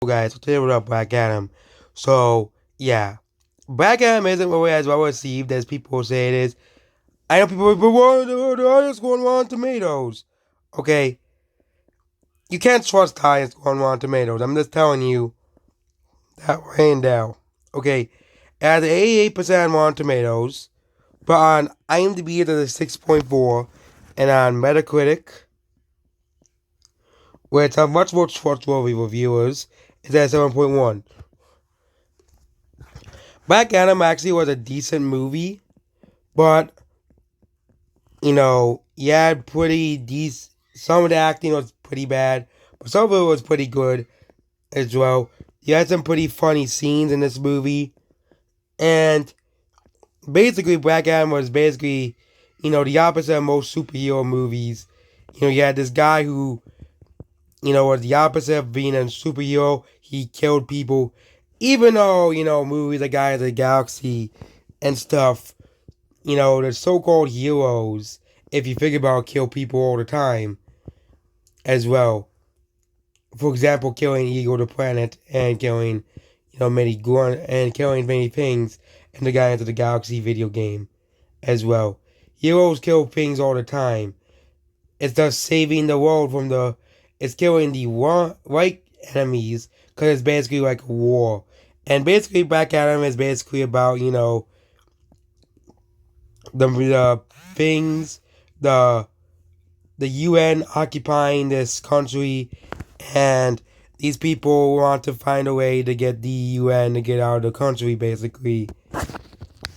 Guys, so today we're up Black Adam. So yeah, Black Adam isn't really as well received as people say it is. I know people are like, but why the audience going on tomatoes? Okay, you can't trust the audience going on tomatoes. I'm just telling you that right now. Okay, it has 88% on tomatoes, but on IMDb it is a 6.4, and on Metacritic, where it's a much more trustworthy reviewers, it's at 7.1. Black Adam actually was a decent movie, but yeah, pretty decent. Some of the acting was pretty bad, but some of it was pretty good as well. You had some pretty funny scenes in this movie, and basically, Black Adam was basically, the opposite of most superhero movies. You had this guy who, was the opposite of being a superhero. He killed people, even though, movies like Guardians of the Galaxy and stuff, the so-called heroes, if you think about it, kill people all the time as well. For example, killing Eagle the Planet and killing, killing many things in the Guardians of the Galaxy video game as well. Heroes kill things all the time. It's just saving the world from it's killing the right enemies because it's basically like a war. And basically, Black Adam is basically about, the things, the UN occupying this country, and these people want to find a way to get the UN to get out of the country, basically.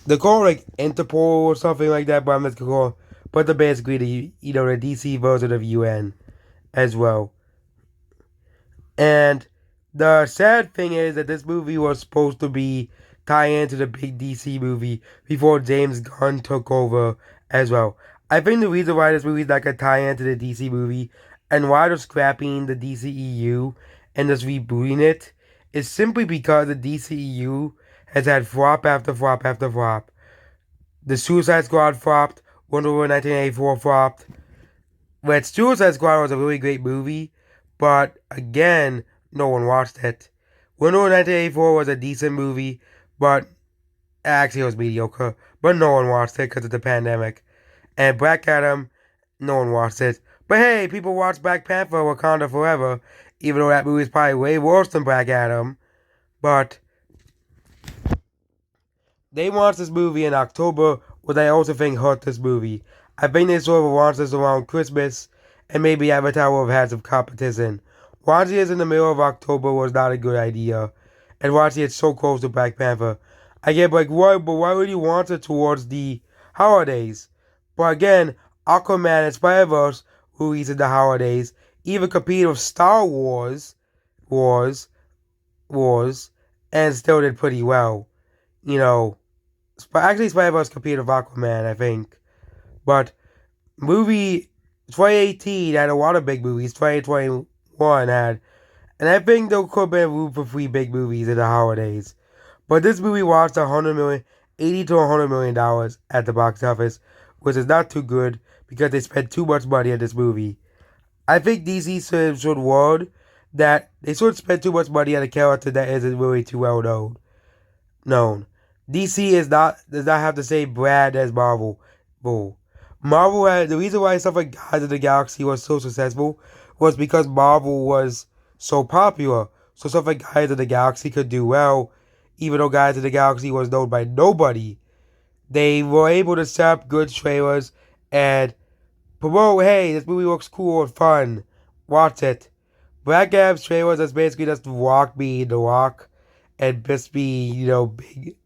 They're called like Interpol or something like that, but I'm just called, but they're basically the DC version of UN as well. And the sad thing is that this movie was supposed to be tie into the big DC movie before James Gunn took over as well. I think the reason why this movie is not gonna tie into the DC movie and why they're scrapping the DCEU and just rebooting it is simply because the DCEU has had flop after flop after flop. The Suicide Squad flopped, Wonder Woman 1984 flopped. But Suicide Squad was a really great movie, but again, no one watched it. Wonder Woman 1984 was a decent movie, but actually it was mediocre. But no one watched it because of the pandemic. And Black Adam, no one watched it. But hey, people watched Black Panther Wakanda Forever, even though that movie is probably way worse than Black Adam. But they watched this movie in October, which I also think hurt this movie. I think they sort of launched this around Christmas, and maybe Avatar would have had some competition. Watching this in the middle of October was not a good idea, and watching it so close to Black Panther. I get like, why, but why would you want it towards the holidays? But again, Aquaman and Spider-Verse released in the holidays, even competed with Star Wars, and still did pretty well. Actually Spider-Verse competed with Aquaman, I think. But movie 2018 had a lot of big movies. 2021 had, and I think there could have been room for 3 big movies in the holidays. But this movie watched $80 to $100 million at the box office, which is not too good because they spent too much money on this movie. I think DC should warn that they should spend too much money on a character that isn't really too well known. DC does not have the same brand as Marvel. Marvel had the reason why stuff like Guardians of the Galaxy was so successful was because Marvel was so popular. So stuff like Guardians of the Galaxy could do well, even though Guardians of the Galaxy was known by nobody. They were able to set up good trailers and promote, hey, this movie looks cool and fun. Watch it. Black Adam's trailers is basically just The Rock being The Rock and just be,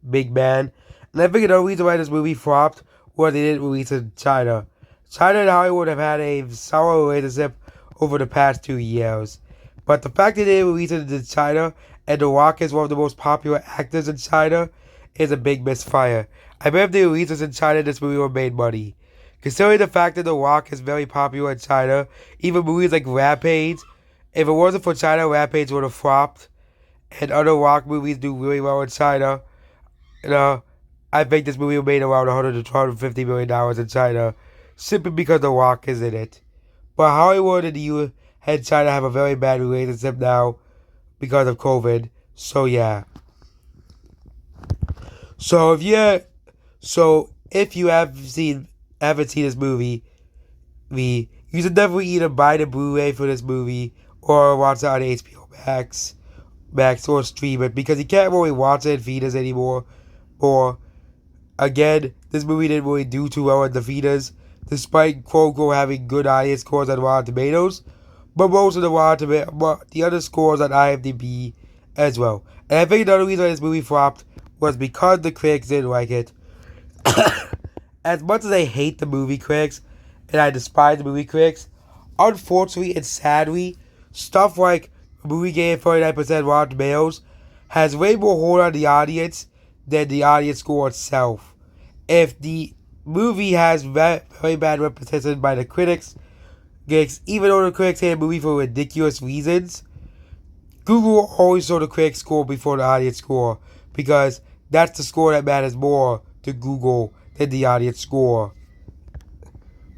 big man. And I think the reason why this movie flopped was they didn't release it in China. China and Hollywood have had a sour relationship over the past 2 years. But the fact that they didn't release it in China and The Rock is one of the most popular actors in China is a big misfire. I bet if they released this in China, this movie would have made money. Considering the fact that The Rock is very popular in China, even movies like Rampage, if it wasn't for China, Rampage would have flopped. And other Rock movies do really well in China. I think this movie made around $100 to $250 million in China, simply because The Rock is in it. But Hollywood and the U.S. and China have a very bad relationship now, because of COVID. So yeah. So if you haven't seen this movie, you should definitely either buy the Blu-ray for this movie or watch it on HBO Max or stream it, because you can't really watch it in theaters anymore. Or again, this movie didn't really do too well in the theaters, despite quote unquote having good audience scores on Rotten Tomatoes. But most of the other scores on IMDb as well. And I think another reason why this movie flopped was because the critics didn't like it. As much as I hate the movie critics and I despise the movie critics, unfortunately and sadly, stuff like a movie getting 49% Rotten Tomatoes has way more hold on the audience than the audience score itself. If the movie has very bad representation by the critics, even though the critics hate a movie for ridiculous reasons, Google always show the critic score before the audience score, because that's the score that matters more to Google than the audience score.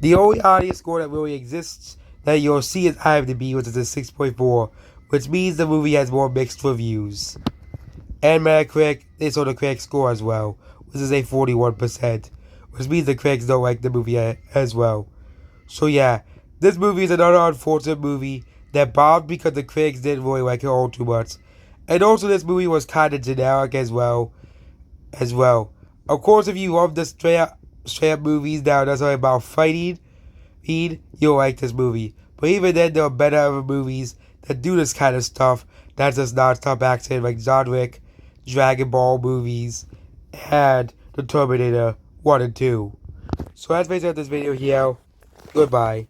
The only audience score that really exists that you'll see is IMDb, which is a 6.4, which means the movie has more mixed reviews. And Metacritic, they show the critic score as well, which is a 41%, which means the critics don't like the movie as well. So yeah, this movie is another unfortunate movie that bombed because the critics didn't really like it all too much. And also this movie was kind of generic as well. Of course, if you love the straight up movies that are necessarily about fighting, you'll like this movie. But even then, there are better other movies that do this kind of stuff. That's just non-stop action, like John Wick, Dragon Ball movies, and the Terminator 1 and 2. So that's basically this video here. Goodbye.